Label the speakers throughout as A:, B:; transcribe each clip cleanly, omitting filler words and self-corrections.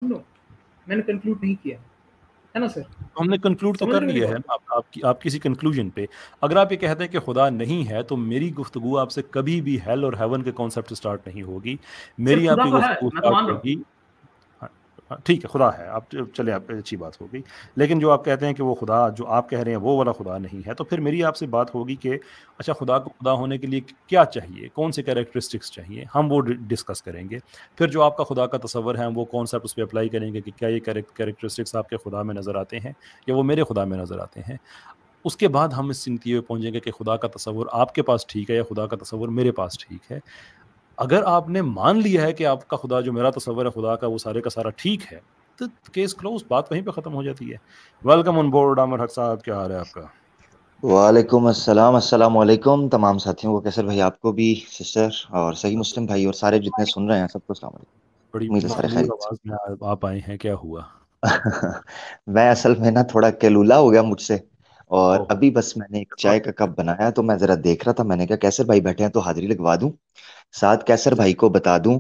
A: No, मैंने conclude नहीं किया है ना सर।
B: हमने कंक्लूड तो
A: समझ
B: कर
A: रहे मेरी
B: लिया है
A: बात?
B: ना, आप किसी कंक्लूजन पे। अगर आप ये कहते हैं कि खुदा नहीं है तो मेरी गुफ्तगू आपसे कभी भी हेल और हेवन के कॉन्सेप्ट स्टार्ट नहीं होगी।
A: सर
B: मेरी
A: खुदा
B: आपकी
A: तो है,
B: गुफ्तगू
A: मैं तो
B: स्टार्ट
A: मान रहा हूँ।
B: होगी। हाँ, हाँ, ठीक है, खुदा है, आप चले, आप अच्छी बात हो गई। लेकिन जो आप कहते हैं कि वो खुदा जो आप कह रहे हैं वो वाला खुदा नहीं है, तो फिर मेरी आपसे बात होगी कि अच्छा, खुदा को खुदा होने के लिए क्या चाहिए, कौन से कैरेक्टरिस्टिक्स चाहिए, हम वो डिस्कस करेंगे। फिर जो आपका खुदा का तस्वर है हम वो कॉन्सेप्ट उस पर अप्लाई करेंगे कि क्या ये कैरेक्टरिस्टिक्स आपके खुदा में नज़र आते हैं या वो मेरे खुदा में नज़र आते हैं। उसके बाद हम इस नतीजे पे पहुंचेंगे कि खुदा का तस्वर आपके पास ठीक है या खुदा का तस्वर मेरे पास ठीक है। अगर आपने मान लिया है कि आपका खुदा जो मेरा तस्वर है खुदा का वो सारे का सारा ठीक है, तो केस क्लोज, बात वहीं पे खत्म हो जाती है। वेलकम ऑन बोर्ड आमिर हक साहब, क्या हाल है आपका?
C: वालेकुम अस्सलाम, अस्सलाम वालेकुम तमाम साथियों को, कैसर भाई आपको भी, सिस्टर और सही मुस्लिम भाई और सारे जितने सुन रहे हैं सबको सलाम
B: बड़ी
C: वालेकुम। उम्मीद है सारे
B: मखमूर
C: खैरियत
B: आवाज में आप आए हैं, क्या हुआ?
C: से। मैं असल में ना थोड़ा कैलूला हो गया मुझसे। और
B: ओह,
C: अभी बस मैंने एक चाय का कप बनाया तो मैं जरा देख रहा था, मैंने कहा कैसर भाई बैठे हैं तो हाजिरी लगवा दूं, साथ कैसर भाई को बता दूं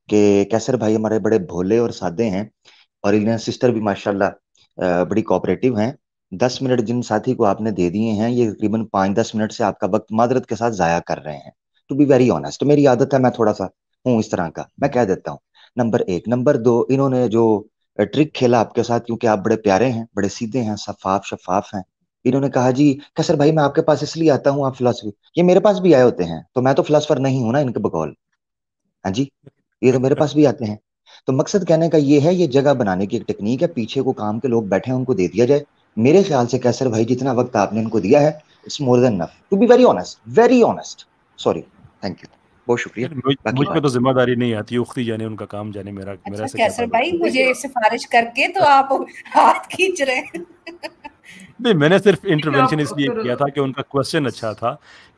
C: कि कैसर भाई हमारे बड़े भोले और सादे हैं। और इन्हें सिस्टर भी माशाल्लाह बड़ी कोऑपरेटिव हैं। 10 मिनट जिन साथी को आपने दे दिए हैं, ये तकरीबन 5-10 मिनट से आपका वक्त मादरत के साथ जाया कर रहे हैं। टू बी वेरी ऑनेस्ट, मेरी आदत है, मैं थोड़ा सा हूँ इस तरह का, मैं कह देता हूँ। नंबर एक, नंबर दो, इन्होंने जो ट्रिक खेला आपके साथ, क्योंकि आप बड़े प्यारे हैं, बड़े सीधे हैं, शफाफ शफाफ हैं। इन्होंने कहा जी कसर भाई मैं आपके पास इसलिए आता हूँ, आप फिलोसफी, ये मेरे पास भी आए होते हैं तो मैं तो फिलोसफर नहीं हूं ना इनके बकौल। हाँ जी, ये तो मेरे पास भी आते हैं। तो मकसद कहने का ये है, ये जगह बनाने की एक टेक्निक है, पीछे को काम के लोग बैठे हैं उनको दे दिया जाए। मेरे ख्याल से कैसर भाई जितना वक्त आपने इनको दिया है, it's more than enough, to be very honest, very honest. Sorry, thank you, बहुत शुक्रिया।
B: मुझ
C: बाकी
B: पे तो जिम्मेदारी नहीं आती, उख्ती जाने उनका काम जाने, मेरा मेरा
D: अच्छा
B: से क्या
D: कैसर भाई,
B: ताल्लुक।
D: मुझे सिफारिश करके तो आप हाथ खींच रहे हैं।
B: नहीं, मैंने सिर्फ
A: ठीक है,
B: इंटरवेंशन
A: आप
B: इसलिए
A: फिर
B: किया था कि उनका क्वेश्चन अच्छा था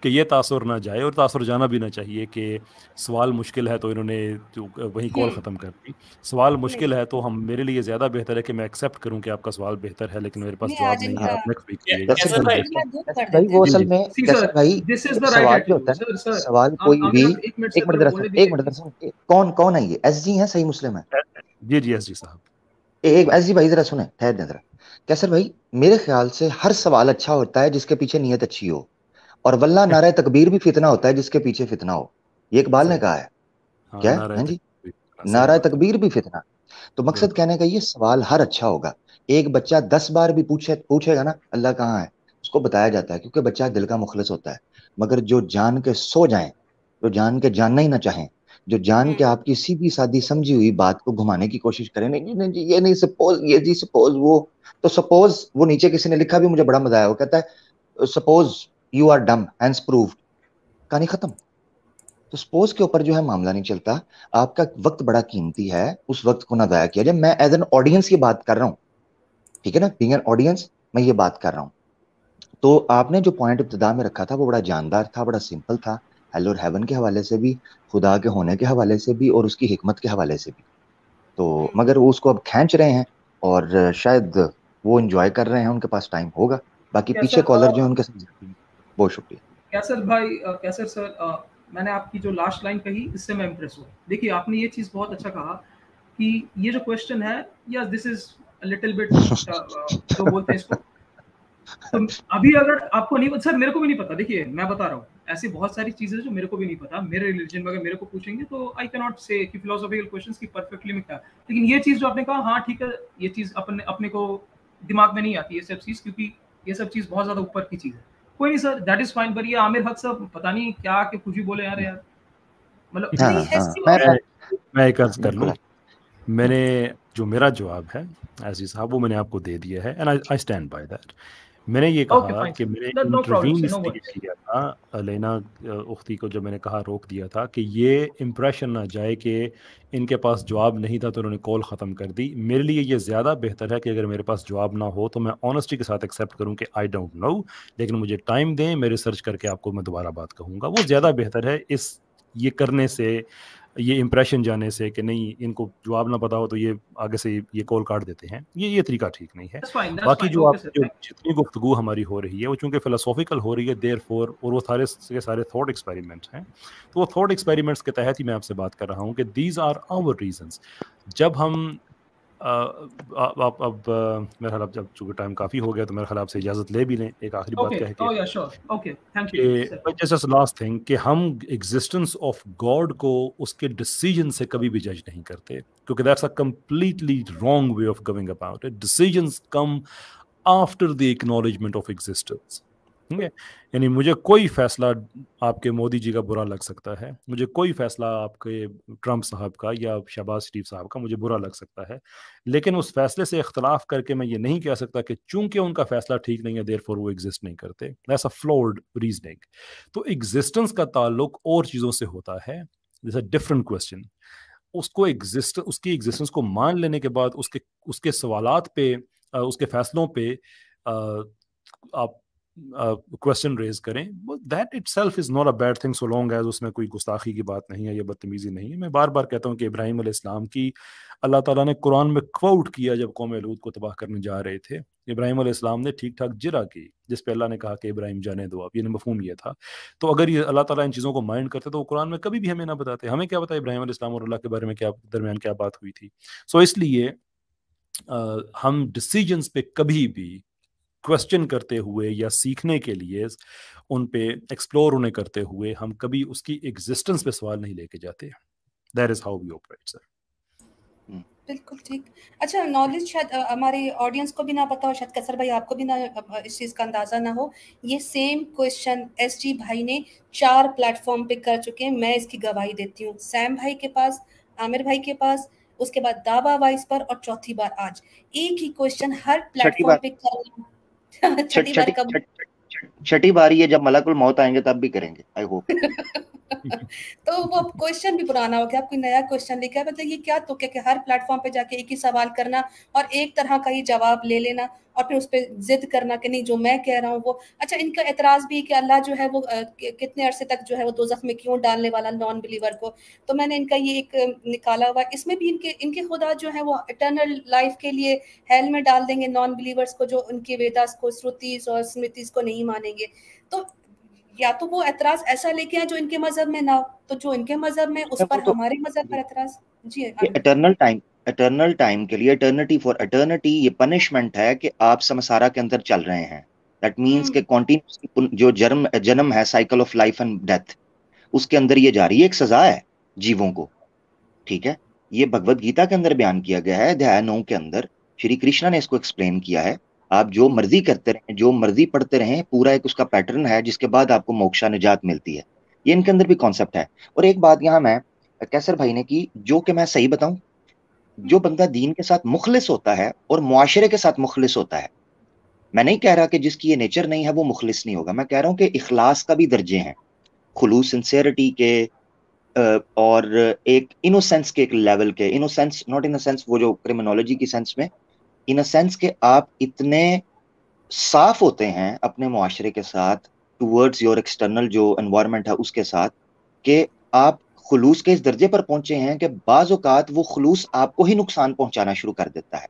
B: कि ये तासुर ना जाए, और तासुर जाना भी ना चाहिए कि सवाल मुश्किल है तो इन्होंने जो वही कॉल ख़त्म कर दी। सवाल
D: नहीं
B: मुश्किल है तो हम, मेरे लिए ज़्यादा बेहतर है कि मैं एक्सेप्ट करूं कि आपका सवाल बेहतर है, लेकिन मेरे पास
D: नहीं,
B: जवाब
D: आज
B: नहीं है,
D: इनका
B: आप नेक्स्ट वीक करिएगा।
C: कैसर
E: कैसर
C: भाई,
E: भाई,
D: इतना दूर
C: कैसर
D: कर
C: भाई
D: देते
C: वो
D: हैं।
B: जी
C: असल
B: जी।
C: में,
A: सी
C: कैसर
A: सर,
C: भाई
A: दिस इज
C: एक
A: द राइट
C: सवाल जो
A: एटीट्यूड
C: होता है ना,
A: सर। सर
C: सवाल
A: आप
C: कोई भी,
A: अगर 1 मिनट से
C: एक मिनट
A: अगर
C: जरा
A: बोलने
C: सुन, एक
A: दीजिए
C: मिनट जरा
A: please।
C: सुन, कौन कौन है ये, एस जी है, सही मुस्लिम है?
B: जी जी, एस जी साहब।
C: एक एस जी भाई जरा सुने, ठहर दे जरा। कैसर भाई, मेरे ख्याल से हर सवाल अच्छा होता है जिसके पीछे नीयत अच्छी हो, और वल्ला नारा तकबीर भी फितना होता है जिसके पीछे फितना हो। ये इकबाल ने
B: सही
C: कहा
B: बात।
C: है।
B: हाँ,
C: क्या है?
B: नाराज
C: हाँ
B: तक।
C: जी,
B: सही
C: नारा
B: बात है।
C: तकबीर भी फितना। तो मकसद
B: बिल्कुल।
C: कहने का ये, सवाल हर अच्छा होगा। एक बच्चा 10 बार भी पूछेगा ना अल्लाह कहाँ है, उसको बताया जाता है, क्योंकि बच्चा दिल का मुखलिस होता है। मगर जो जान के सो जाए, जो जान के जानना ही ना चाहें, जो जान के आपकी सीधी सादी समझी हुई बात को घुमाने की कोशिश करें, नहीं जी, नहीं जी, ये नहीं, सपोज, ये जी सपोज, वो तो सपोज, वो नीचे किसी ने लिखा भी, मुझे बड़ा मजा आया, वो कहता है suppose you are dumb Hans proved, कहानी खत्म। तो स्पोर्ट्स के ऊपर जो है मामला नहीं चलता। आपका वक्त बड़ा कीमती है, उस वक्त को ना जाया किया जाए। मैं एज एन ऑडियंस ये बात कर रहा हूँ, ठीक है ना, बीइंग एन ऑडियंस मैं ये बात कर रहा हूँ। तो आपने जो पॉइंट इब्तिदा में रखा था वो बड़ा जानदार था, बड़ा सिंपल था, हेल और हेवन के हवाले से भी, खुदा के होने के हवाले से भी, और उसकी हिकमत के हवाले से भी। तो मगर वो उसको अब खींच रहे हैं, और शायद वो इंजॉय कर रहे हैं, उनके पास टाइम होगा। बाकी पीछे
A: कैसर
C: कॉलर जो है उनके साथ, बहुत शुक्रिया।
A: कैसर भाई, कैसर सर, मैंने आपकी जो लास्ट लाइन कही इससे मैं इम्प्रेस हुआ। देखिए आपने ये चीज़ बहुत अच्छा कहा कि ये जो क्वेश्चन है, या दिस इज लिटिल बिट जो बोलते हैं इसको। तो अभी अगर आपको नहीं, सर मेरे को भी नहीं पता, देखिए मैं बता रहा हूँ, ऐसी बहुत सारी चीजें जो मेरे को भी नहीं पता। मेरे रिलीजन में अगर मेरे को पूछेंगे तो आई कैन नॉट से कि फिलोसॉफिकल क्वेश्चंस की परफेक्टली मैं क्या, लेकिन ये चीज जो आपने कहा, हाँ ठीक है, ये चीज अपने अपने को दिमाग में नहीं आती ये सब चीज, क्योंकि ये सब चीज बहुत ज्यादा ऊपर की चीज है। कोई नहीं सर, दैट इज फाइन। पर ये आमिर हक साहब पता नहीं क्या कि कुछ भी बोले यार, यार मतलब
C: हाँ
D: नहीं,
C: हाँ,
D: ऐसी
C: मैं
D: बात
B: मैं एक अर्ज कर
C: बिल्कुल।
B: लूँ। मैंने जो मेरा जवाब है एजी साहब वो मैंने आपको दे दिया है, and I stand by that. मैंने ये
A: ओके
B: कहा
A: फाइन
B: कि मैंने
A: sir, no problem
B: intervene
A: sir, no
B: इसलिए
A: वरीज।
B: किया था लेना उख्ती को, जब मैंने कहा रोक दिया था कि ये इम्प्रेशन ना जाए कि इनके पास जवाब नहीं था तो उन्होंने कॉल ख़त्म कर दी। मेरे लिए ये ज़्यादा बेहतर है कि अगर मेरे पास जवाब ना हो तो मैं ऑनेस्टी के साथ एक्सेप्ट करूं कि आई डोंट नो, लेकिन मुझे टाइम दें, मैं रिसर्च करके आपको मैं दोबारा बात कहूँगा। वो ज़्यादा बेहतर है इस ये करने से, ये इंप्रेशन जाने से कि नहीं इनको जवाब ना पता हो तो ये आगे से ये कॉल काट देते हैं। ये तरीका ठीक नहीं है।
A: दैट्स
B: बाकी
A: फाइन,
B: जो
A: ओके
B: आप
A: सर,
B: जो
A: थैंक
B: जितनी गुफ्तगू हमारी हो रही है वो चूंकि फिलोसॉफिकल हो रही है देयरफॉर, और वो सारे के सारे थॉट एक्सपेरिमेंट्स हैं, तो वो थॉट एक्सपेरिमेंट्स के तहत ही मैं आपसे बात कर रहा हूँ कि दीज आर आवर रीजंस। जब हम आप अब मेरे ख्याल अब जब चूंकि टाइम काफ़ी हो गया तो मेरे ख्याल आपसे इजाज़त ले भी लें एक आखिरी बात कह के
A: Oh yeah, sure. Okay, thank you.
B: कि
A: Sir.
B: जस्ट लास्ट थिंग कि हम एग्जिस्टेंस ऑफ गॉड को उसके डिसीजन से कभी भी जज नहीं करते, क्योंकि that's a completely wrong way of going about it. Decisions come after the acknowledgement of existence. ठीक है, यानी मुझे कोई फैसला आपके मोदी जी का बुरा लग सकता है, मुझे कोई फैसला आपके ट्रंप साहब का या शहबाज शरीफ साहब का मुझे बुरा लग सकता है, लेकिन उस फैसले से इख्तलाफ करके मैं ये नहीं कह सकता कि चूंकि उनका फैसला ठीक नहीं है देयरफॉर वो एग्जिस्ट नहीं करते. That's a flawed reasoning. तो एग्जिस्टेंस का ताल्लुक और चीज़ों से होता है, दिस अ डिफरेंट क्वेश्चन. उसको उसकी एग्जिस्टेंस को मान लेने के बाद उसके उसके सवालात पे उसके फैसलों पे आप क्वेश्चन रेज करें, that itself is not a bad thing so long as उसमें कोई गुस्ताखी की बात नहीं है या बदतमीजी नहीं है. मैं बार बार कहता हूँ कि इब्राहिम अलैहिस्सलाम की अल्लाह ताला ने कुरान में क्वाउट किया जब कौम लूत को तबाह करने जा रहे थे. इब्राहिम अलैहिस्सलाम ने ठीक ठाक जिरा की जिस पे अल्लाह ने कहा कि इब्राहिम जाने दो आप, ये मफहूम ये था. तो अगर ये अल्लाह ताला इन चीज़ों को माइंड करते तो वो कुरान में कभी भी हमें ना बताते. हमें क्या पता इब्राहिम अलैहिस्सलाम और अल्लाह के बारे में क्या दरमियान क्या बात हुई थी. सो इसलिए हम डिसीजंस पे कभी भी क्वेश्चन करते हुए या सीखने के लिए उन पे एक्सप्लोर उन्हें करते हुए हम कभी उसकी एग्जिस्टेंस पे सवाल नहीं लेके जाते. That is how we operate sir.
D: बिल्कुल ठीक. अच्छा, नॉलेज शायद हमारे ऑडियंस को भी ना पता हो, शायद कसर भाई आपको भी ना इस चीज़ का अंदाज़ा ना हो. ये सेम क्वेश्चन SG भाई ने 4 प्लेटफॉर्म पे कर चुके हैं. मैं इसकी गवाही देती हूँ. सैम भाई के पास, आमिर भाई के पास, उसके बाद दावा वाइस पर, और चौथी बार आज. एक ही क्वेश्चन हर प्लेटफॉर्म पे करना.
C: छठी बारी है, जब मलकुल मौत आएंगे तब भी करेंगे, आई होप.
D: तो वो क्वेश्चन भी पुराना हो गया, आप कोई नया क्वेश्चन लेके आए. मतलब ये क्या तो क्या कि हर प्लेटफॉर्म पे जाके एक ही सवाल करना और एक तरह का ही जवाब ले लेना और फिर उस पर जिद करना कि नहीं जो मैं कह रहा हूँ वो. अच्छा, इनका एतराज भी कि अल्लाह जो है वो कितने अरसे तक जो है वो दोज़ख में क्यों डालने वाला नॉन बिलीवर को. तो मैंने इनका ये एक निकाला हुआ, इसमें भी इनके खुदा जो है वो इटर्नल लाइफ के लिए हेल में डाल देंगे नॉन बिलीवर्स को, जो उनके वेदास को, श्रुतिस और स्मृतिस को नहीं मानेंगे. तो या तो वो एतराज ऐसा लेके आए जो इनके मजहब में ना हो, तो जो इनके मजहब में उस पर हमारे मजहब पर एतराज. जी,
C: इटर्नल टाइम के लिए, इटर्निटी फॉर इटर्निटी, ये पनिशमेंट है कि आप समसारा के अंदर चल रहे हैं. दैट मींस के कॉन्टिन्यूसली जो जन्म है, cycle of life and death, उसके अंदर ये जा रही है. एक सजा है जीवों को, ठीक है. ये भगवत गीता के अंदर बयान किया गया है, अध्याय 9 के अंदर श्री कृष्ण ने इसको एक्सप्लेन किया है. आप जो मर्जी करते रहें, जो मर्जी पढ़ते रहें, पूरा एक उसका पैटर्न है जिसके बाद आपको मोक्षा निजात मिलती है. ये इनके अंदर भी कॉन्सेप्ट है. और एक बात यहाँ मैं कैसर भाई ने की, जो कि मैं सही बताऊं, जो बंदा दीन के साथ मुखलिस होता है और मुआशरे के साथ मुखलिस होता है, मैं नहीं कह रहा कि जिसकी ये नेचर नहीं है वो मुखलिस नहीं होगा. मैं कह रहा हूं कि इखलास का भी दर्जे हैं, खुलूस, सिंसेरिटी के, और एक इनोसेंस के एक लेवल के. Innocence not in a sense वो जो क्रिमिनोलॉजी की सेंस में, इन अ सेंस के आप इतने साफ होते हैं अपने मुआशरे के साथ, टूवर्ड्स योर एक्सटर्नल जो एनवायरनमेंट है उसके साथ, कि आप खुलूस के इस दर्जे पर पहुंचे हैं कि बाज़ औक़ात वो खुलूस आपको ही नुकसान पहुंचाना शुरू कर देता है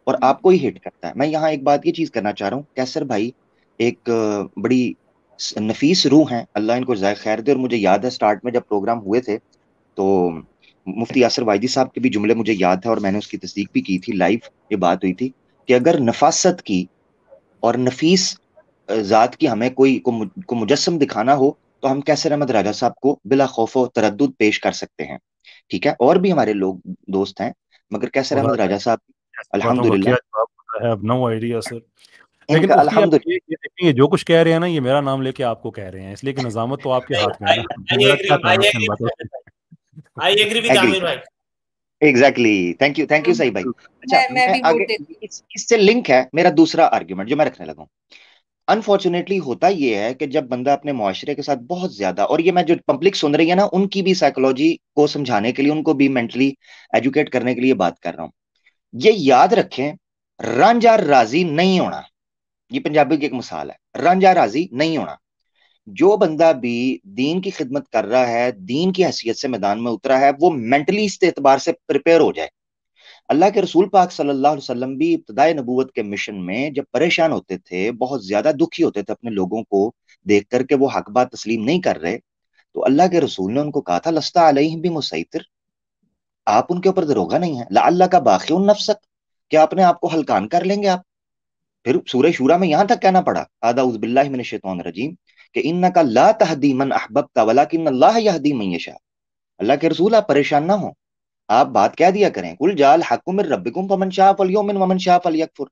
C: और आपको ही हिट करता है. मैं यहाँ एक बात ये चीज करना चाह रहा हूँ, कैसर भाई एक बड़ी नफीस रूह हैं, अल्लाह इनको ज़ाय खैर दे. और मुझे याद है स्टार्ट में जब प्रोग्राम हुए थे तो मुफ्ती यासिर वाइदी साहब के भी जुमले मुझे याद है और मैंने उसकी तस्दीक भी की थी. लाइव ये बात हुई थी कि अगर नफासत की और नफीस जात की हमें कोई को मुजस्सम दिखाना हो तो हम कैसर अहमद राजा साहब को बिला खौफ व तरद्दुद पेश कर सकते हैं. ठीक है, और भी हमारे लोग दोस्त हैं, मगर कैसर अहमद राजा साहब अल्हम्दुलिल्लाह,
B: लेकिन
C: इनका
B: मुफ्ती आप
C: अल्हम्दुलिल्लाह.
B: ये देखेंगे जो कुछ कह रहे हैं ना, ये मेरा नाम लेके आपको कह रहे हैं, इसलिए कि नजामत तो आपके हाथ में है ना. मेरा क्या
E: I agree with Amir भाई.
C: एग्जैक्टली, थैंक यू सही भाई. अच्छा,
D: मैं भी
C: आगे इससे लिंक है मेरा दूसरा आर्ग्यूमेंट जो मैं रखने लगा हूं. अनफॉर्चुनेटली होता ये है कि जब बंदा अपने मुआशरे के साथ बहुत ज्यादा, और ये मैं जो पब्लिक सुन रही है ना, उनकी भी साइकोलॉजी को समझाने के लिए, उनको भी मेंटली एजुकेट करने के लिए बात कर रहा हूं. ये याद रखें, रांझा राजी नहीं होना. ये पंजाबी की एक मिसाल है, रांझा राजी नहीं होना. जो बंदा भी दीन की खिदमत कर रहा है, दीन की हैसियत से मैदान में उतरा है, वो मेंटली इस एतबार से प्रिपेयर हो जाए. अल्लाह के रसूल पाक सल्लल्लाहु अलैहि वसल्लम भी इब्तिदाई नबूवत के मिशन में जब परेशान होते थे, बहुत ज्यादा दुखी होते थे अपने लोगों को देख करके वो हक बात तस्लीम नहीं कर रहे, तो अल्लाह के रसूल ने उनको कहा था, लस्ता अलैहिम बिमुसैतिर, आप उनके ऊपर दरोगा नहीं है। लअल्ला का बाखिउन नफ्सक, क्या अपने आप को हलकान कर लेंगे आप? फिर सूरह शूरा में यहां तक कहना पड़ा, आदाउज़ बिल्लाहि मिनश शैतानिर रजीम, कि इन्नका ला तहदी मन अहबब्ता वलाकिन अल्लाह यहदी मन यशा। अल्लाह के रसूल आप परेशान ना हो, आप बात कह दिया करें, कुल जाल हक्कु मिर रब्बिकुम फमन शाअ फलयुमिन वमन शाअ फलयकफुर।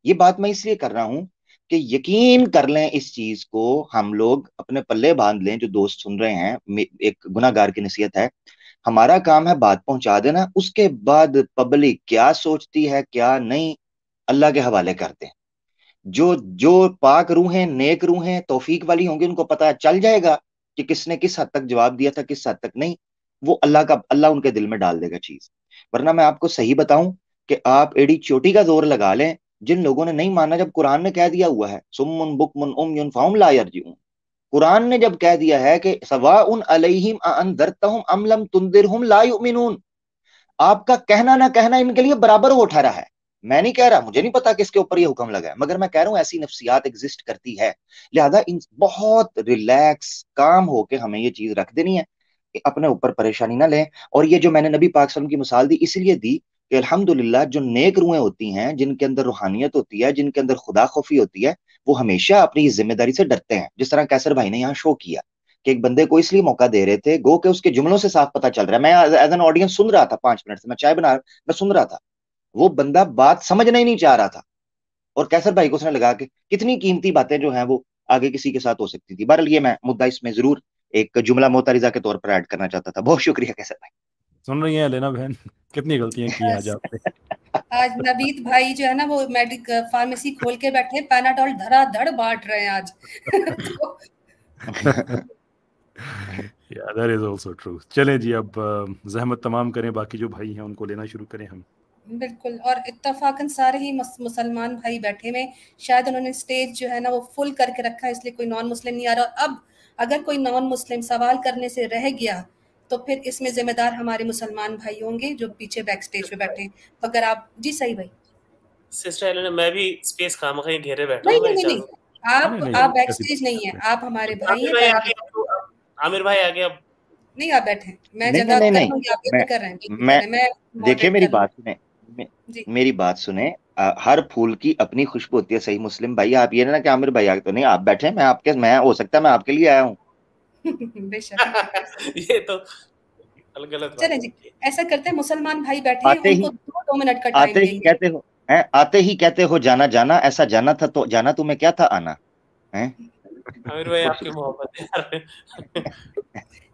C: ये बात मैं इसलिए कर रहा हूं कि यकीन कर लें इस चीज को, हम लोग अपने पल्ले बांध लें, जो दोस्त सुन रहे हैं, एक गुनाहगार की नसीहत है, हमारा काम है बात पहुंचा देना, उसके बाद पब्लिक क्या सोचती है क्या नहीं, अल्लाह के हवाले करते हैं। जो जो पाक रूहें, नेक रूहें, तौफीक वाली होंगी, उनको पता चल जाएगा कि किसने किस हद तक जवाब दिया था, किस हद तक नहीं। वो अल्लाह उनके दिल में डाल देगा चीज। वरना मैं आपको सही बताऊं कि आप एड़ी चोटी का जोर लगा लें, जिन लोगों ने नहीं माना, जब कुरान ने कह दिया हुआ है सुम्मुन बुकमुन उम्युन फहुम ला यरजिऊन, कुरान ने जब कह दिया है कि सवाउन अलैहिम अअनज़रतहुम अम लम तुनदिरहुम ला युमिनून, आपका कहना ना कहना इनके लिए बराबर हो ठहरा है। मैं नहीं कह रहा, मुझे नहीं पता किसके ऊपर ये हुक्म लगा है, मगर मैं कह रहा हूं ऐसी नफ्सियात एग्जिस्ट करती है। लिहाजा इन बहुत रिलैक्स काम होके हमें ये चीज रख देनी है, कि अपने ऊपर परेशानी ना लें। और ये जो मैंने नबी पाक सल्लल्लाहु अलैहि वसल्लम की मिसाल दी, इसलिए दी कि अल्हम्दुलिल्लाह जो नेक रूहें होती हैं, जिनके अंदर रूहानियत होती है, जिनके अंदर खुदा खौफी होती है, वो हमेशा अपनी जिम्मेदारी से डरते हैं। जिस तरह कैसर भाई ने यहाँ शो किया कि एक बंदे को इसलिए मौका दे रहे थे, गो के उसके जुमलों से साफ पता चल रहा है। मैं एज एन ऑडियंस सुन रहा था, 5 मिनट से मैं चाय बना, मैं सुन रहा था, वो बंदा बात समझना ही नहीं चाह रहा था, और कैसर भाई को उसने लगा कि कितनी कीमती बातें जो हैं वो आगे किसी के साथ हो सकती थी। बहरहाल ये मैं मुद्दा इसमें जरूर एक जुमला मोतारिजा के तौर पर ऐड करना चाहता था। बहुत शुक्रिया कैसर भाई।
B: सुन रही हैं लेना बहन, कितनी गलतियां की हैं आज आपने।
D: आज नवीद भाई जो है ना वो फार्मेसी खोल के बैठे, पैनाडोल धड़ाधड़ बांट रहे हैं आज। तो
B: Yeah, that is also true. चलें जी, अब जहमत तमाम करें, बाकी जो भाई हैं उनको लेना शुरू करें हम।
D: बिल्कुल, और इत्तफाकन सारे ही मुसलमान भाई बैठे में, शायद उन्होंने स्टेज जो है ना वो फुल करके रखा है, इसलिए कोई नॉन मुस्लिम नहीं आ रहा। और अब अगर कोई नॉन मुस्लिम सवाल करने से रह गया तो फिर इसमें जिम्मेदार हमारे मुसलमान भाई होंगे जो पीछे बैक स्टेज पे बैठे। अगर आप जी सही भाई
E: सिस्टर एलेना, मैं भी स्पेस खामखा घेरे बैठा
D: नहीं
E: हूं,
D: नहीं नहीं, आप बैक स्टेज नहीं है, आप हमारे भाई हैं।
E: आमिर भाई आगे, अब
D: नहीं आप बैठे, मैं जगह कर दूंगी, आप ये कर रहे हैं। मैं
C: देखिए मेरी बात सुने, मेरी बात सुने, हर फूल की अपनी खुशबू होती है। सही मुस्लिम भाई, आप ये ना कि आमिर भाई आगे तो नहीं, आप बैठे, मैं हो सकता है मैं आपके लिए आया हूँ।
D: बेशक
E: ये तो गलत।
D: चलें जी, ऐसा करते हैं, मुसलमान भाई बैठे हैं, उनको 2 मिनट का टाइम देंगे।
C: आते ही कहते हो जाना जाना, ऐसा जाना था तो जाना तुम्हें क्या था आना है।
E: आमिर भाई आपकी मोहब्बत है।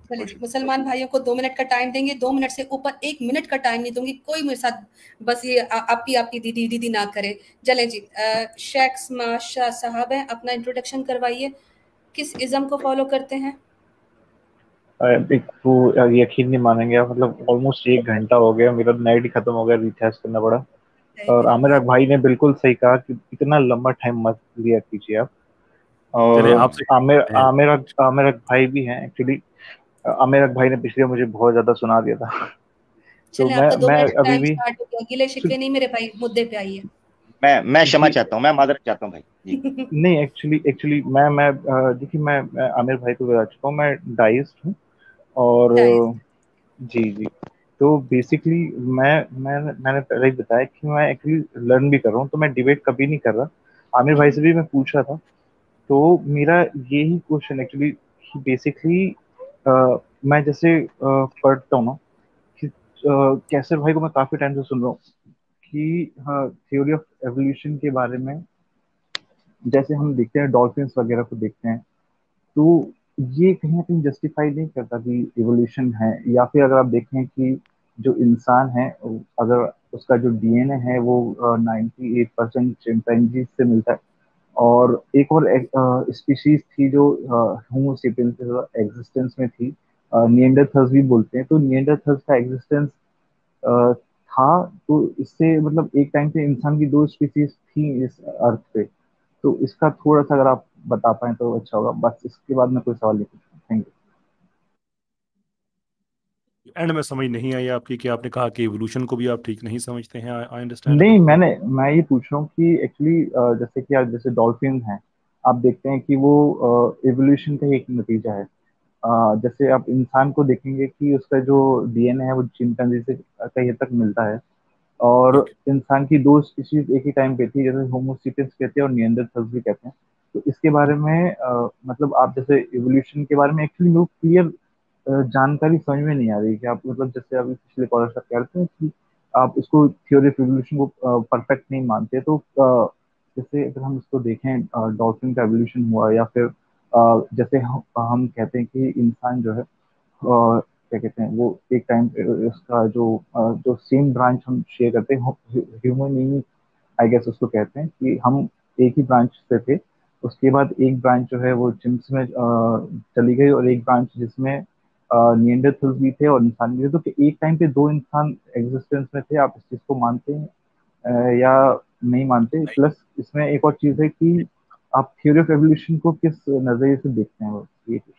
D: चलिए जी, मुसलमान भाइयों को 2 मिनट का टाइम देंगे, 2 मिनट से ऊपर 1 मिनट का टाइम नहीं दूंगी। कोई मेरे साथ बस ये आपकी दीदी दीदी ना करे। चलें जी, शेख माशा साहब हैं, अपना इंट्रोडक्शन करवाइए, किस इज़्म को फॉलो करते हैं?
F: तो यकीन नहीं मानेंगे आप, मतलब ऑलमोस्ट 1 घंटा हो गया, मेरा नेट ही खत्म हो गया, रिचार्ज करना पड़ा। और आमिर भाई ने बिल्कुल सही कहा कि इतना लंबा टाइम मत लिया कीजिए आप। और आमिर भाई भी हैं एक्चुअली, आमिर भाई ने पिछले मुझे बहुत ज्यादा सुना दिया था। तो मैं अभी भी
D: गिले शिकवे नहीं मेरे भाई, मुद्दे पे आइए।
C: मैं क्षमा चाहता हूँ, मैं मादरत चाहता हूँ भाई जी।
F: नहीं एक्चुअली मैं देखिए, मैं आमिर भाई को बता चुका हूँ, मैं डाइस्ट हूँ। और जी तो बेसिकली मैंने पहले ही बताया कि मैं एक्चुअली लर्न भी कर रहा हूँ, तो मैं डिबेट कभी नहीं कर रहा। आमिर भाई से भी मैं पूछ रहा था, तो मेरा यही क्वेश्चन एक्चुअली कि बेसिकली मैं जैसे पढ़ता हूँ ना कि कैसर भाई को मैं काफी टाइम से सुन रहा हूँ कि थ्योरी ऑफ एवोल्यूशन के बारे में, जैसे हम देखते हैं डॉल्फिन्स वगैरह को देखते हैं, तो ये कहीं ना कहीं जस्टिफाई नहीं करता कि इवोल्यूशन है। या फिर अगर आप देखें कि जो इंसान है, अगर उसका जो डीएनए है वो 98% चिंपैंजी से मिलता है। और एक और स्पीशीज थी जो होमो सेपियंस एग्जिस्टेंस में थी, निएंडरथल्स भी बोलते हैं। तो निएंडरथल्स का एग्जिस्टेंस था, तो इससे मतलब एक टाइम पे इंसान की 2 स्पीशीज थी इस अर्थ पे। तो इसका थोड़ा सा अगर आप बता पाए तो अच्छा होगा। बस इसके बाद मैं कोई सवाल नहीं पूछूंगा। Thank you.
B: एंड में समझ नहीं आई आपकी कि आपने कहा कि इवोल्यूशन को भी आप ठीक नहीं समझते हैं। I understand.
F: नहीं, मैं ये पूछ रहा हूँ कि एक्चुअली जैसे कि जैसे डॉल्फिन हैं, आप देखते हैं कि वो इवोल्यूशन का ही एक नतीजा है। जैसे आप इंसान को देखेंगे कि उसका जो डीएनए है वो चिंपैंजी से कहीं हद तक मिलता है, और
B: ठीक।
F: इंसान की दो स्पीशीज एक ही टाइम पे थी, जैसे होमो सेपियंस कहते हैं और निएंडरथाल्स भी कहते हैं। तो इसके बारे में मतलब आप जैसे इवोल्यूशन के बारे में एक्चुअली लोग क्लियर जानकारी समझ में नहीं आ रही कि आप मतलब जैसे अभी पिछले कॉलर साहब कह रहे थे कि आप इसको थ्योरी ऑफ इवोल्यूशन को परफेक्ट नहीं मानते, तो जैसे अगर हम इसको देखें डॉल्फिन का एवोल्यूशन हुआ, या फिर जैसे हम कहते हैं कि इंसान जो है क्या कहते हैं वो एक टाइम उसका जो सेम ब्रांच हम शेयर करते हैं, ह्यूमन आई गेस उसको कहते हैं कि हम एक ही ब्रांच से थे। उसके बाद एक ब्रांच जो है वो चिम्प्स में चली गई, और एक ब्रांच जिसमें निएंडरथाल्स भी थे और इंसान भी थे। तो कि एक टाइम पे दो इंसान एग्जिस्टेंस में थे, आप इस चीज को मानते हैं या नहीं मानते? प्लस इसमें एक और चीज है कि आप थ्योरी ऑफ एवोल्यूशन को किस नजरिए से देखते हैं, ये क्वेश्चन।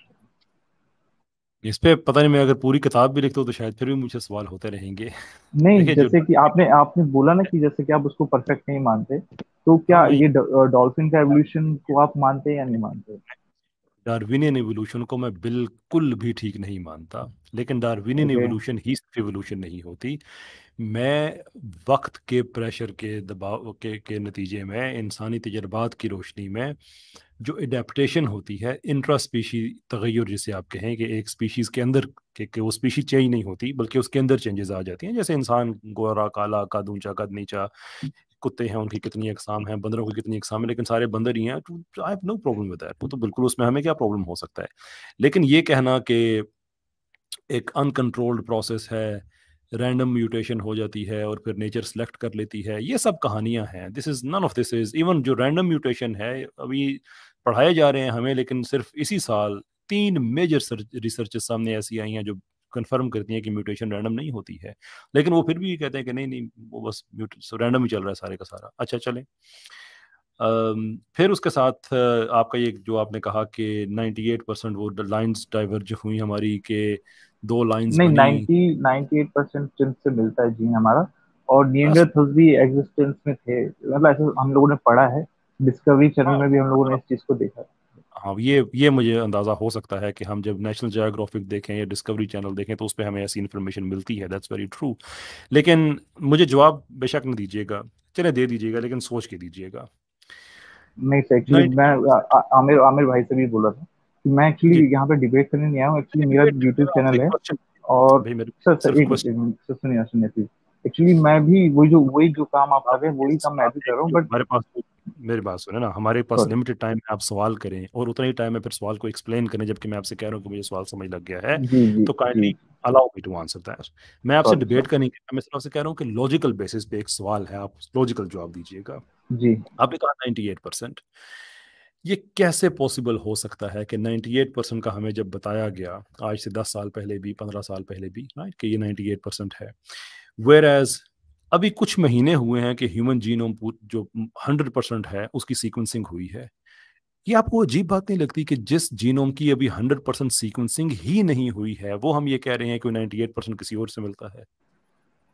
B: इस पे पता नहीं, मैं अगर पूरी किताब भी लिखता हूँ तो शायद फिर भी मुझे सवाल होते रहेंगे।
F: नहीं,
B: देखिए जो
F: जैसे कि आपने आपने बोला ना कि जैसे कि आप उसको परफेक्ट नहीं मानते, तो क्या
B: हाँ,
F: ये डॉल्फिन का एवोल्यूशन को आप मानते हैं या नहीं मानते?
B: डार्विनियन एवोल्यूशन को मैं बिल्कुल भी ठीक नहीं मानता, लेकिन डार्विनियन
F: ओके।
B: एवोल्यूशन ही सिर्फ एवोल्यूशन नहीं होती। मैं वक्त के प्रेशर के दबाव के नतीजे में, इंसानी तजर्बात की रोशनी में जो एडेप्टेशन होती है, इंट्रा स्पीशी तगय्युर जिसे आप कहें कि एक स्पीशीज़ के अंदर के वो स्पीशी चेंज नहीं होती बल्कि उसके अंदर चेंजेस आ जाती हैं। जैसे इंसान गोरा काला, कद ऊंचा कद नीचा, कुत्ते हैं उनकी कितनी अकसाम हैं, बंदरों की कितनी अकसाम है, लेकिन सारे बंदर ही हैं। I have no problem with that, वो तो बिल्कुल, उसमें हमें क्या प्रॉब्लम हो सकता है। लेकिन ये कहना कि एक अनकंट्रोल्ड प्रोसेस है, रैंडम म्यूटेशन हो जाती है और फिर नेचर सेलेक्ट कर लेती है, ये सब कहानियां हैं। This is none of this is even जो रैंडम म्यूटेशन है अभी पढ़ाए जा रहे हैं हमें, लेकिन सिर्फ इसी साल 3 मेजर रिसर्च सामने ऐसी आई हैं जो कंफर्म करती हैं कि म्यूटेशन रैंडम नहीं होती है। लेकिन वो फिर भी कहते हैं कि नहीं नहीं, वो बस रैंडम ही चल रहा है सारे का सारा। अच्छा चलें। फिर उसके साथ आपका ये जो आपने कहा कि 98% वो लाइंस डाइवर्ज हुई हमारी, के 2 लाइंस
F: नहीं,
B: बनी।
F: 98% चिंप से मिलता है जीन हमारा, और
B: बस
F: निएंडरथाल्स भी एग्जिस्टेंस में थे, मतलब ऐसे हम लोगों ने पढ़ा है, डिस्कवरी चैनल
B: हाँ
F: में भी हम लोगों ने इस चीज को देखा है।
B: हाँ, ये मुझे अंदाज़ा हो सकता है कि हम जब नेशनल जियोग्राफिक देखें या डिस्कवरी चैनल देखें तो उस पर हमें ऐसी इन्फॉर्मेशन मिलती है। That's very true. लेकिन मुझे जवाब बेशक न दीजिएगा, चले दे दीजिएगा, लेकिन सोच के दीजिएगा।
F: नहीं सर, एक्चुअली मैं
B: 98%।
F: आमिर आमिर भाई से भी बोला था कि मैं
B: जी,
F: एक्चुअली यहाँ पे डिबेट करने नहीं आया हूँ, एक्चुअली मेरा
B: डिबेट
F: यूट्यूब
B: करना
F: चैनल
B: भाई,
F: है।
B: क्वेश्चन
F: और
B: भाई मेरे
F: सर सर
B: सिर्फ
F: एक
B: क्वेश्चन।
F: मिनट सर, सुनिए सुनिए प्लीज। एक्चुअली मैं भी वही जो काम आप कर रहे हैं वही काम मैं
B: आप
F: भी कर
B: एक
F: रहा हूँ,
B: जो
F: बट
B: हमारे पास, मेरी बात सुने ना, हमारे पास
F: सॉरी।
B: लिमिटेड टाइम है, आप सवाल करें और उतना ही टाइम है फिर सवाल को एक्सप्लेन करें, जबकि मैं आपसे कह रहा हूँ कि मुझे सवाल समझ लग गया है।
F: जी जी
B: तो
F: जी।
B: Kindly allow me to answer that. मैं आपसे
F: सॉरी
B: डिबेट
F: सॉरी।
B: करने की, मैं सिर्फ आपसे कह रहा हूँ कि लॉजिकल बेसिस पे एक सवाल है, आप लॉजिकल जवाब दीजिएगा।
F: जी।
B: आपने कहा 98%, ये कैसे पॉसिबल हो सकता है कि 98% का हमें जब बताया गया आज से 10 साल पहले भी, 15 साल पहले भी, राइट, कि ये 98% है, वेयर एज अभी कुछ महीने हुए हैं कि ह्यूमन जीनोम जो 100% है उसकी सीक्वेंसिंग हुई है। ये आपको अजीब बात नहीं लगती कि जिस जीनोम की अभी 100% सीक्वेंसिंग ही नहीं हुई है वो हम ये कह रहे हैं कि 98% किसी और से मिलता है?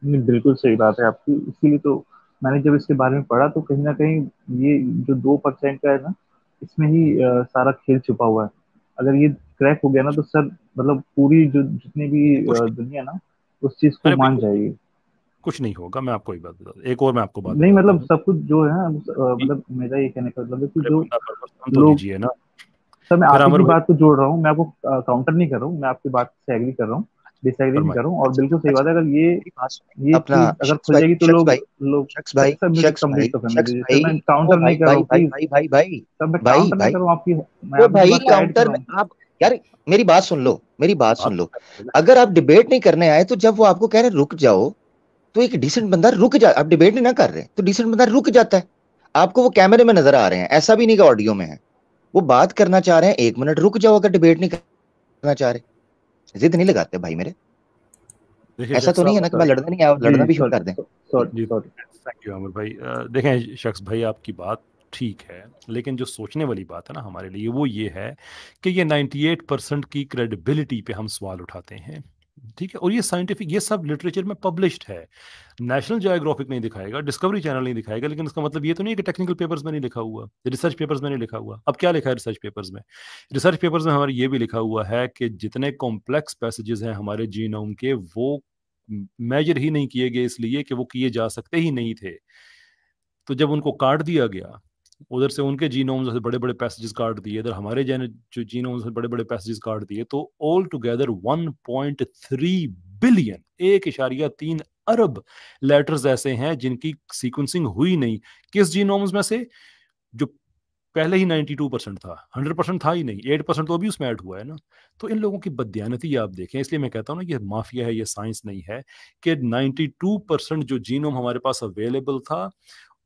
F: नहीं, बिल्कुल सही बात है आपकी, इसीलिए तो मैंने जब इसके बारे में पढ़ा तो कहीं ना कहीं ये जो 2% का है ना, इसमें ही सारा खेल छुपा हुआ है। अगर ये क्रैक हो गया ना तो सर मतलब पूरी जो जितनी भी
B: कुछ
F: दुनिया ना उस चीज को
B: अरे भाई
F: मान जाएगी।
B: कुछ नहीं होगा। मैं आपको एक बात बता, एक और मैं आपको बात
F: नहीं
B: बताता
F: मतलब
B: हूँ
F: सब कुछ जो है ना
B: कि
F: मतलब मेरा ये कहने का मतलब है कि
B: अरे
F: जो
B: बंदा पर सुन तो
F: लोग,
B: लीजिए ना।
F: सर मैं
B: फिर
F: आप ही
B: अमर
F: की
B: भाई
F: बात को जोड़ रहा हूँ, मैं आपको काउंटर नहीं कर रहा हूँ, मैं आपकी बात से एग्री कर रहा हूँ, डिसएग्री नहीं
B: फरमाए।
F: कर रहा हूँ, और
C: अच्छा
F: बिल्कुल सही
C: अच्छा,
F: बात है। अगर
C: मेरी बात सुनिए
F: ये
C: अपना।
F: चीज अगर
C: शख्स
F: खुल
C: भाई,
F: जाएगी तो
C: शख्स
F: लोग
C: भाई,
F: लोग
C: शख्स
F: सर
C: भाई,
F: सर मुझे
C: शख्स
F: कंप्लीट
C: भाई,
F: तो करने
C: शख्स
F: दीजिए सर,
C: भाई।
F: मैं
C: ओ
F: काउंटर नहीं
C: भाई
F: कर रहा
C: भाई
F: हूँ
C: भाई
F: प्लीज।
C: भाई भाई भाई
F: सर मैं
C: भाई
F: काउंटर नहीं
C: भाई।
F: कर रहा हूँ आपकी, मैं
C: ओ
F: आपकी
C: भाई
F: बात से ऐड कर
C: काउंटर
F: रहा
C: में
F: हूँ।
C: आप, यार मेरी बात सुन लो, मेरी बात
B: बात
C: सुन
B: तो
C: लो।
B: करते हैं ना।
C: अगर आप डिबेट नहीं करने आए तो जब वो आपको कह रहे रुक जाओ, तो एक डिसेंट बंदा रुक जा, आप डिबेट नहीं ना कर रहे तो डिसेंट बंदा रुक जाता है। आपको वो कैमरे में नजर आ रहे हैं, ऐसा भी नहीं कि ऑडियो में है। वो बात करना चाह रहे हैं, 1 मिनट रुक जाओ अगर डिबेट नहीं करना चाह रहे। जिद नहीं लगाते भाई मेरे।
B: देखिए
C: ऐसा
B: शख्स
C: तो नहीं है
B: साहब,
C: ना कि मैं
F: सर
C: लड़ना नहीं आया,
F: जी
C: लड़ना
F: जी
C: भी शुरू
F: सॉरी
C: कर दें।
F: सॉरी
B: जी
F: सॉरी।
B: थैंक यू अमर भाई। देखें शख्स भाई, आपकी बात ठीक है, लेकिन जो सोचने वाली बात है ना हमारे लिए वो ये है कि ये 98% की क्रेडिबिलिटी पे हम सवाल उठाते हैं। ठीक है, और ये साइंटिफिक, ये सब लिटरेचर में पब्लिश्ड है। नेशनल जियोग्राफिक नहीं दिखाएगा, डिस्कवरी चैनल नहीं दिखाएगा, लेकिन इसका मतलब ये तो नहीं है कि टेक्निकल पेपर्स में नहीं लिखा हुआ, रिसर्च पेपर्स में नहीं लिखा हुआ। अब क्या लिखा है रिसर्च पेपर्स में? रिसर्च पेपर्स में हमारे ये भी लिखा हुआ है कि जितने कॉम्प्लेक्स पैसेजेस हैं हमारे जीनोम के, वो मेजर ही नहीं किए गए इसलिए कि वो किए जा सकते ही नहीं थे। तो जब उनको काट दिया गया, उधर से उनके जीनोम से बड़े बड़े पैसेजेस काट दिए, इधर हमारे जो जीनोम से बड़े बड़े पैसेजेस काट दिए, तो ऑल टुगेदर 1.3 बिलियन, 1.3 अरब लेटर्स ऐसे हैं जिनकी सीक्वेंसिंग हुई नहीं। किस जीनोम्स में से? जो पहले ही 92% था, 100% था ही नहीं, 8% तो अभी उसमें ऐड हुआ है ना। तो इन लोगों की बदयानती आप देखें, इसलिए मैं कहता हूँ ना, ये माफिया है, ये साइंस नहीं है। कि 92% जो जीनोम हमारे पास अवेलेबल था,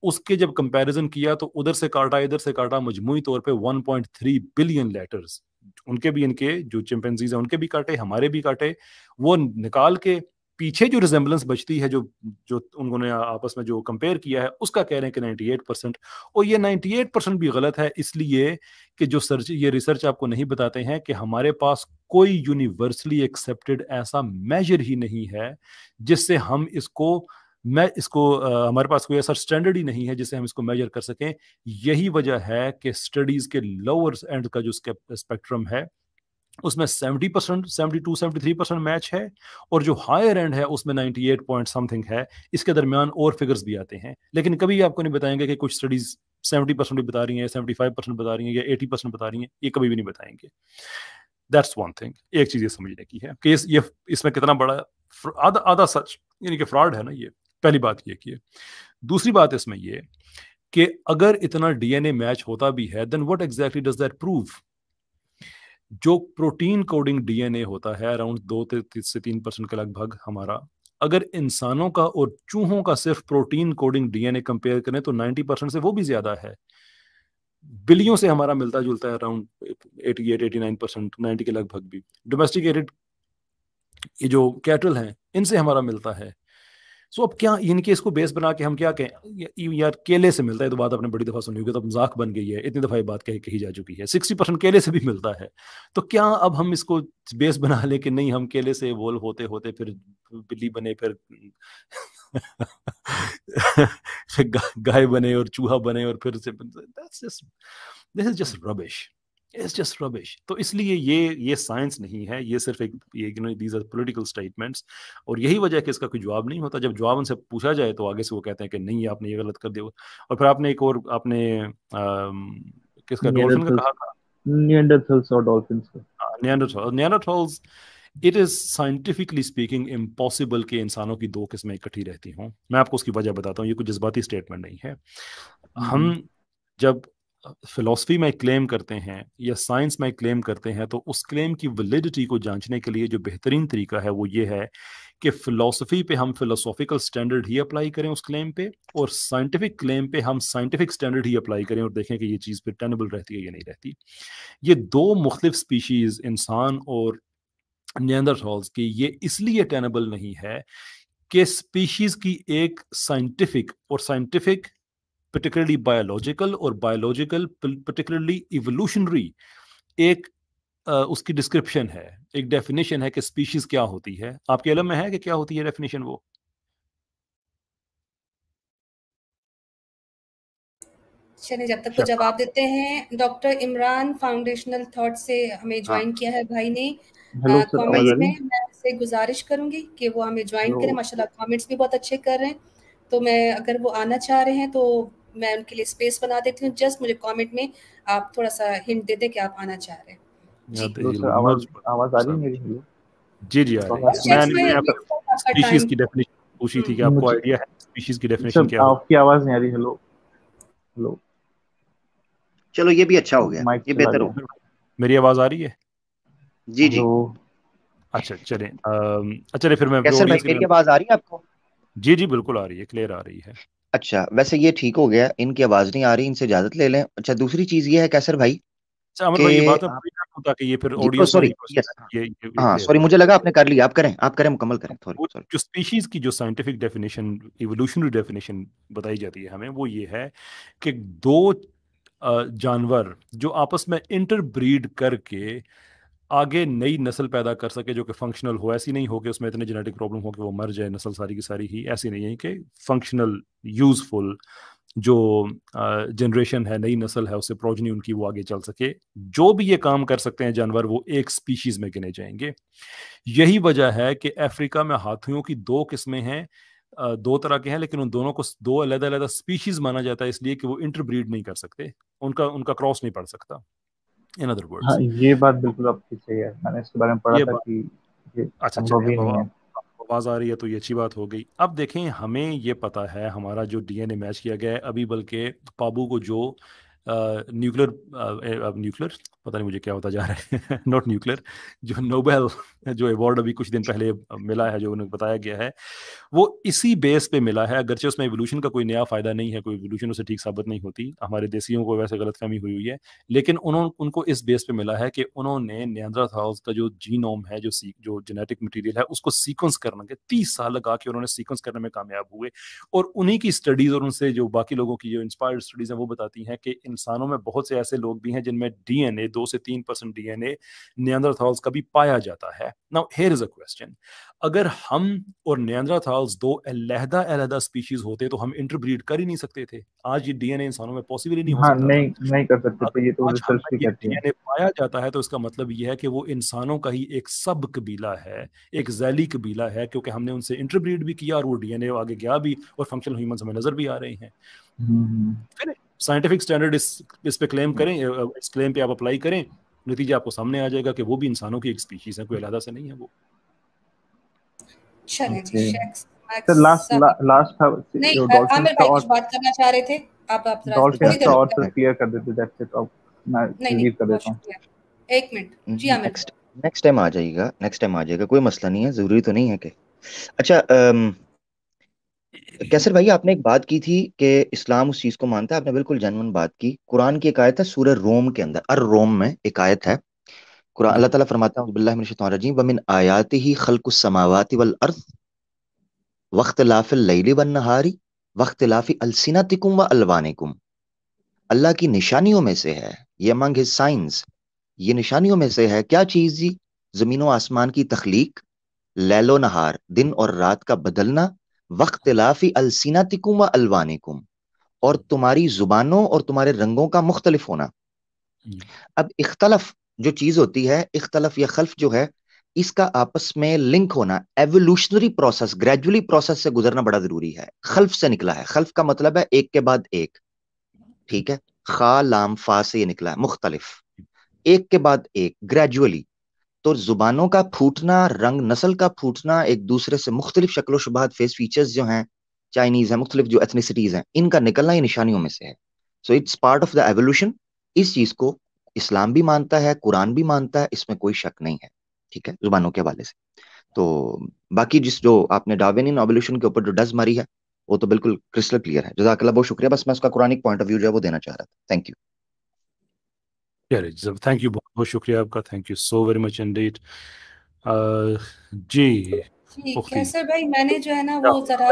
B: उसके जब कंपैरिजन किया तो उधर से काटा इधर से काटा, मजमूई तौर पे 1.3 बिलियन लेटर्स, उनके भी, इनके जो चिंपैंजीज हैं उनके भी काटे, हमारे भी काटे। वो निकाल के पीछे जो रिजेंबलेंस बचती है, जो जो उन्होंने आपस में जो कंपेयर किया है, उसका कह रहे हैं कि 98%। और ये 98% भी गलत है, इसलिए कि जो सर्च, ये रिसर्च आपको नहीं बताते हैं कि हमारे पास कोई यूनिवर्सली एक्सेप्टेड ऐसा मेजर ही नहीं है जिससे हम इसको, हमारे पास कोई ऐसा स्टैंडर्ड ही नहीं है जिससे हम इसको मेजर कर सकें। यही वजह है कि स्टडीज के लोअर एंड का जो स्पेक्ट्रम है उसमें 70%, 72, 73% मैच है, और जो हायर एंड है उसमें 98 पॉइंट समथिंग है। इसके दरमियान और फिगर्स भी आते हैं, लेकिन कभी आपको नहीं बताएंगे कि कुछ स्टडीज 70% भी बता रही हैं, 75% बता रही हैं, या 80% बता रही हैं, ये कभी भी नहीं बताएंगे। That's one thing. एक चीज ये समझने की है कि ये इसमें कितना बड़ा आधा आधा सच, यानी कि फ्रॉड है ना ये। पहली बात ये की है। दूसरी बात इसमें ये कि अगर इतना डीएनए मैच होता भी है, then what exactly does that prove? जो प्रोटीन कोडिंग डीएनए होता है अराउंड 2 से 3% के लगभग हमारा, अगर इंसानों का और चूहों का सिर्फ प्रोटीन कोडिंग डीएनए कंपेयर करें तो 90% से वो भी ज्यादा है। बिलियों से हमारा मिलता जुलता है, अराउंड 88, 89%, 90 के लगभग भी। डोमेस्टिकेटेड ये जो कैटल हैं इनसे हमारा मिलता है। सो अब क्या इनके इसको बेस बना के हम क्या कहें, यार केले से मिलता है, तो बात आपने बड़ी दफा सुनी होगी, तो मजाक बन गई है, इतनी दफा ये बात कही जा चुकी है। 60% केले से भी मिलता है, तो क्या अब हम इसको बेस बना ले कि नहीं, हम केले से इवॉल्व होते होते फिर बिल्ली बने, फिर फिर गाय बने और चूहा बने, और फिर से, this is just rubbish, it's just rubbish. तो इसलिए ये साइंस नहीं है, ये सिर्फ एक, ये दीज आर पॉलिटिकल स्टेटमेंट्स। और यही वजह है कि इसका कोई जवाब नहीं होता। जब जवाब उनसे पूछा जाए तो आगे से वो कहते हैं कि नहीं, आपने ये गलत कर दिया। और फिर आपने एक और, आपने किसका, डॉल्फिन का कहा था?
F: निएंडरथल्स और डॉल्फिन्स का।
B: Neanderthals, it is scientifically speaking impossible कि इंसानों की दो किस्में इकट्ठी रहती हों। मैं आपको उसकी वजह बताता हूँ, ये कोई जज्बाती स्टेटमेंट नहीं है। हम जब फिलॉसफी में क्लेम करते हैं या साइंस में क्लेम करते हैं, तो उस क्लेम की वैलिडिटी को जांचने के लिए जो बेहतरीन तरीका है वो ये है कि फिलॉसफी पे हम फिलोसॉफिकल स्टैंडर्ड ही अप्लाई करें उस क्लेम पे, और साइंटिफिक क्लेम पे हम साइंटिफिक स्टैंडर्ड ही अप्लाई करें, और देखें कि ये चीज़ फिर टेनेबल रहती है या नहीं रहती। ये दो मुख्तलिफ स्पीशीज, इंसान और निएंडरथॉल्स की, ये इसलिए टेनेबल नहीं है कि स्पीशीज की एक साइंटिफिक particularly biological और biological particularly evolutionary एक उसकी डिस्क्रिप्शन है, एक डेफिनेशन है कि स्पीशीज क्या होती है। आपके इल्म में है कि क्या होती है डेफिनेशन? वो
D: चलिए, जब तक को जवाब देते हैं, डॉक्टर इमरान फाउंडेशनल थॉट से हमें ज्वाइन किया है भाई ने कमेंट्स में। मैं आपसे गुजारिश करूंगी कि वो हमें ज्वाइन करें। माशाल्लाह कमेंट्स भी बहुत अच्छे कर रहे हैं, तो मैं, अगर वो आना चाह रहे हैं तो मैं उनके लिए स्पेस बना देती हूँ। जस्ट मुझे कमेंट में आप थोड़ा सा हिंट दे दें कि आप आना चाह रहे हैं।
F: आवाज आ रही है मेरी?
B: जी जी आ रही है। मैंने स्पीशीज की डेफिनेशन पूछी थी कि आपको आइडिया है स्पीशीज की डेफिनेशन क्या है?
F: आपकी आवाज नहीं आ रही। हेलो हेलो,
C: चलो ये भी अच्छा हो गया, ये बेहतर हो गया।
B: मेरी आवाज आ रही है?
C: जी जी।
B: अच्छा चलें, अच्छा फिर मैं
C: कैसर भाई, मेरी आवाज आ रही है आपको?
B: जी जी बिल्कुल आ रही है, क्लियर आ रही है।
C: अच्छा, वैसे ये ठीक हो गया, इनकी आवाज नहीं आ रही, इनसे इजाजत ले लें। अच्छा, दूसरी चीज ये है कैसर भाई,
B: अमर भाई, ये बात होता कि ये फिर ऑडियंस
C: सॉरी, हाँ सॉरी, मुझे लगा आपने कर लिया। आप करें, मुकम्मल करें। सॉरी।
B: जो स्पीशीज की जो साइंटिफिक डेफिनेशन, इवोल्यूशनरी डेफिनेशन बताई जाती है हमें, वो ये है कि दो जानवर जो आपस में इंटरब्रीड करके आगे नई नस्ल पैदा कर सके जो कि फंक्शनल हो। ऐसी नहीं हो कि उसमें इतने जेनेटिक प्रॉब्लम हो कि वो मर जाए नस्ल सारी की सारी ही, ऐसी नहीं है कि फंक्शनल यूजफुल जो जनरेशन है, नई नस्ल है, उससे प्रोजनी उनकी वो आगे चल सके। जो भी ये काम कर सकते हैं जानवर, वो एक स्पीशीज में गिने जाएंगे। यही वजह है कि अफ्रीका में हाथियों की 2 किस्में हैं, 2 तरह के हैं, लेकिन उन दोनों को 2 अलग-अलग स्पीशीज माना जाता है, इसलिए कि वो इंटरब्रीड नहीं कर सकते, उनका क्रॉस नहीं पड़ सकता, इन अदर
F: हाँ,
B: वर्ड्स।
F: ये बात बिल्कुल आपकी सही है, मैंने इसके बारे में पढ़ा
B: ये
F: था
B: बात
F: कि ये
B: अच्छा,
F: संभव
B: चलिए,
F: ही
B: अब
F: नहीं है।
B: आपको आवाज आ रही है तो ये अच्छी बात हो गई। अब देखें, हमें ये पता है हमारा जो डीएनए मैच किया गया है, अभी बल्कि पाबू को जो न्यूक्लियर पता नहीं मुझे क्या होता जा रहा है नॉट न्यूक्लियर, जो नोबेल जो अवार्ड अभी कुछ दिन पहले मिला है, जो उन्हें बताया गया है, वो इसी बेस पे मिला है। अगरचे उसमें एवोल्यूशन का कोई नया फायदा नहीं है, कोई एवोल्यूशन उसे ठीक साबित नहीं होती, हमारे देसियों को वैसे गलतफहमी हुई हुई है, लेकिन उनको इस बेस पे मिला है कि उन्होंने निएंडरथाल्स का जो जीनोम है, जो जेनेटिक मटेरियल है, उसको सीक्वेंस करने के 30 साल लगा के उन्होंने सीक्वेंस करने में कामयाब हुए। और उन्हीं की स्टडीज और उनसे जो बाकी लोगों की जो इंस्पायर्ड स्टडीज हैं वो बताती हैं कि इंसानों में बहुत से ऐसे लोग भी हैं जिनमें डीएनए 2 से 3% डीएनए निएंडरथाल्स का भी पाया जाता है। Now here is a question, अगर हम और निएंडरथाल्स 2 अलग-अलग स्पीशीज होते तो हम इंटरब्रीड कर ही नहीं सकते थे। आज ये डीएनए इंसानों में पॉसिबल ही नहीं हो
F: हाँ,
B: सकता था।
F: नहीं कर सकते थे, ये तो
B: आज
F: रिसर्च
B: हमें
F: भी
B: ये
F: कहती है।
B: डीएनए पाया जाता है तो इसका मतलब ये है कि वो इंसानों का ही एक सब कबीला है, एक जैली कबीला है, क्योंकि हमने उनसे इंटरब्रीड भी किया और वो डीएनए आगे गया भी, और फंक्शनल ह्यूमंस हमें नजर भी आ रहे हैं। फिर साइंटिफिक स्टैंडर्ड इस पे क्लेम करें, इस क्लेम पे आप अप्लाई करें, नतीजा आपको सामने आ जाएगा कि वो भी इंसानों की एक स्पीशीज है, कोई अलग से नहीं है वो।
D: चलें जी,
F: ओके,
D: शेक्स
F: तो लास्ट था
D: नहीं,
F: डॉल्फिन
D: आमिर
F: का,
D: भाई
F: और
D: कुछ बात करना चाह रहे थे आप जरा
F: डॉल्फिन
D: थोड़ी देर
F: का
D: रुक
F: और
D: जाओ।
F: फिर क्लियर कर देते, दैट्स इट। अब मैं
D: नहीं
F: रिलीव कर
D: बहुत
F: देता हूँ।
D: शुक्रिया, 1 मिनट जी आमिर
C: नेक्स्ट
D: भाई।
C: नेक्स्ट टाइम आ जाएगा, कोई मसला नहीं है, जरूरी तो नहीं है कि अच्छा। कैसर भाई, आपने एक बात की थी कि इस्लाम उस चीज को मानता है, आपने बिल्कुल जेन्युइन बात की। कुरान की एक आयत है सूरह रोम के अंदर, अर रोम में एक आयत है, कुरान अल्लाह ताला फरमाता है बिल्लाहि मिनश शैतानिर रजीम व मिन आयातिही खल्कुस समावाति वल अर्द वख्तिलाफिल लैलि वन नहारी वख्तिलाफि अलसिनतिकुम व अलवानिकुम। अल्लाह की निशानियों में से है, ये अमंग हिज साइंस, ये निशानियों में से है क्या चीज जी? जमीनों आसमान की तख्लीक, लैलो नहार, दिन और रात का बदलना, वख्तिलाफी अलसिनतिकुम व अलवानिकुम, और तुम्हारी जुबानों और तुम्हारे रंगों का मुख्तलिफ होना। अब इख्तलफ जो चीज होती है, इख्तलफ या खल्फ जो है, इसका आपस में लिंक होना, एवोल्यूशनरी प्रोसेस, ग्रेजुअली प्रोसेस से गुजरना बड़ा जरूरी है। खल्फ से निकला है, खल्फ का मतलब है एक के बाद एक, ठीक है, खा लाम फा से ये निकला है, मुख्तलिफ, एक के बाद एक, ग्रेजुअली। तो जुबानों का फूटना, रंग नस्ल का फूटना, एक दूसरे से मुख्तलिफ शक्लो शुबात, फेस फीचर्स जो हैं, चाइनीज है, मुख्तलिफ जो एथनिसिटीज हैं, इनका निकलना ये निशानियों में से है। So it's part of the evolution. इस चीज को इस्लाम भी मानता है, कुरान भी मानता है, इसमें कोई शक नहीं है, ठीक है, जुबानों के हवाले से। तो बाकी जो आपने डार्विनियन एवोल्यूशन के ऊपर जो डज मारी है, वो तो बिल्कुल क्रिस्टल क्लियर है। जज़ाकल्लाह, बहुत शुक्रिया, बस मैं उसका कुरानिक पॉइंट ऑफ व्यू जो है वो देना चाह रहा था। Thank you.
B: थैंक यू, बहुत बहुत शुक्रिया आपका, thank you so very much indeed. जी
D: जी
B: उख्ती,
D: कैसर भाई, मैंने जो है ना वो जरा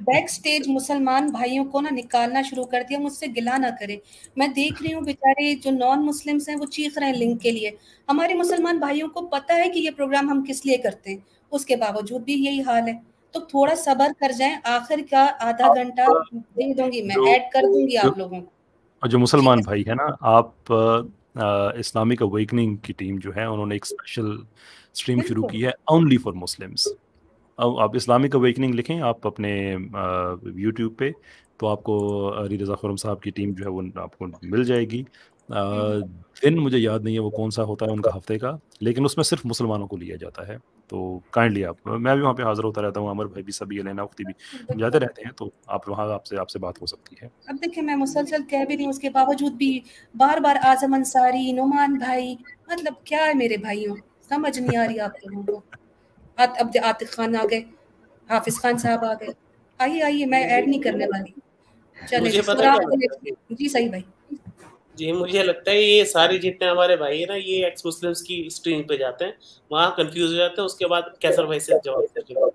D: बैक स्टेज मुसलमान भाइयों को ना निकालना शुरू कर दिया, मुझसे गिला ना करे। मैं देख रही हूँ बेचारे जो नॉन मुस्लिम्स हैं वो चीख रहे हैं लिंक के लिए। हमारे मुसलमान भाइयों को पता है कि ये प्रोग्राम हम किस लिए करते हैं, उसके बावजूद भी यही हाल है। तो थोड़ा सब्र कर जाएं, आखिर का आधा घंटा दे दूंगी, मैं
B: जो
D: ऐड कर दूंगी
B: जो
D: आप लोगों को।
B: जो
D: जी
B: मुसलमान
D: कैसर
B: भाई है ना, आप इस्लामिक अवेकनिंग की टीम जो है, उन्होंने एक स्पेशल स्ट्रीम शुरू
D: बिल्कुल
B: की है ओनली फॉर मुस्लिम्स। अब आप इस्लामिक अवेकनिंग लिखें आप अपने यूट्यूब पे, तो आपको अली रज़ा खुरम साहब की टीम जो है वो आपको मिल जाएगी। दिन मुझे याद नहीं है वो कौन सा होता है उनका हफ्ते का, लेकिन उसमें सिर्फ मुसलमानों को लिया जाता है। तो काइंडली आप, मैं भी वहाँ पे हाजिर होता रहता हूँ, अमर भाई भी, सभी, एलेना उख्ती भी जाते
D: बिल्कुल।
B: रहते हैं, तो आप वहाँ आपसे बात हो सकती है।
D: अब देखिए मैं मुसलसल कह भी रही हूँ, उसके बावजूद भी बार बार आजम अंसारी, नुमान भाई, मतलब क्या है मेरे भाइयों, समझ नहीं आ रही आप लोगों को। अब आतिफ खान आ गए, हाफिज खान साहब आ गए। आइए आइए, मैं ऐड नहीं करने वाली। चले
E: मुझे
D: जी,
E: पता
D: कुरान
E: क्या
D: को
E: लगता है
D: लेकर जी सही भाई।
E: जी, मुझे लगता है ये सारे जितने हमारे भाई है ना, ये एक्स मुस्लिम्स की स्ट्रीम पे जाते हैं, वहाँ कंफ्यूज हो जाते हैं, उसके बाद कैसर भाई से जवाब देते हैं।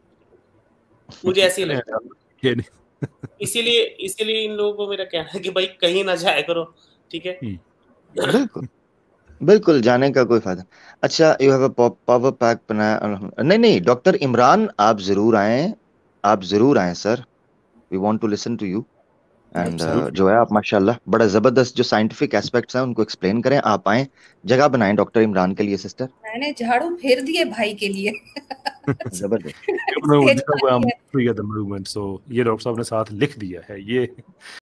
E: मुझे ऐसे ही
B: अरे
E: लगता है।
B: यार, ये नहीं।
E: इसीलिए इन लोगों को मेरा कहना है कि भाई कहीं ना जाया करो, ठीक है।
C: बिल्कुल बिल्कुल जाने का कोई फायदा। अच्छा, you have a power pack बनाया। नहीं नहीं डॉक्टर इमरान, आप जरूर आए sir, we want to listen to you. And
B: जरूर
C: जो है आप माशाल्लाह बड़ा जबरदस्त जो साइंटिफिक एस्पेक्ट्स हैं उनको एक्सप्लेन करें। आप आए, जगह बनाएं डॉक्टर इमरान के लिए सिस्टर।
D: मैंने झाड़ू फेर दिए भाई के लिए।
C: जबरदस्त।
B: लिखा हुआ
D: स्टेज
B: है
D: खाली है।
B: फ्री एट द मूवमेंट, सो ये डॉक्टर साहब ने साथ लिख दिया है ये।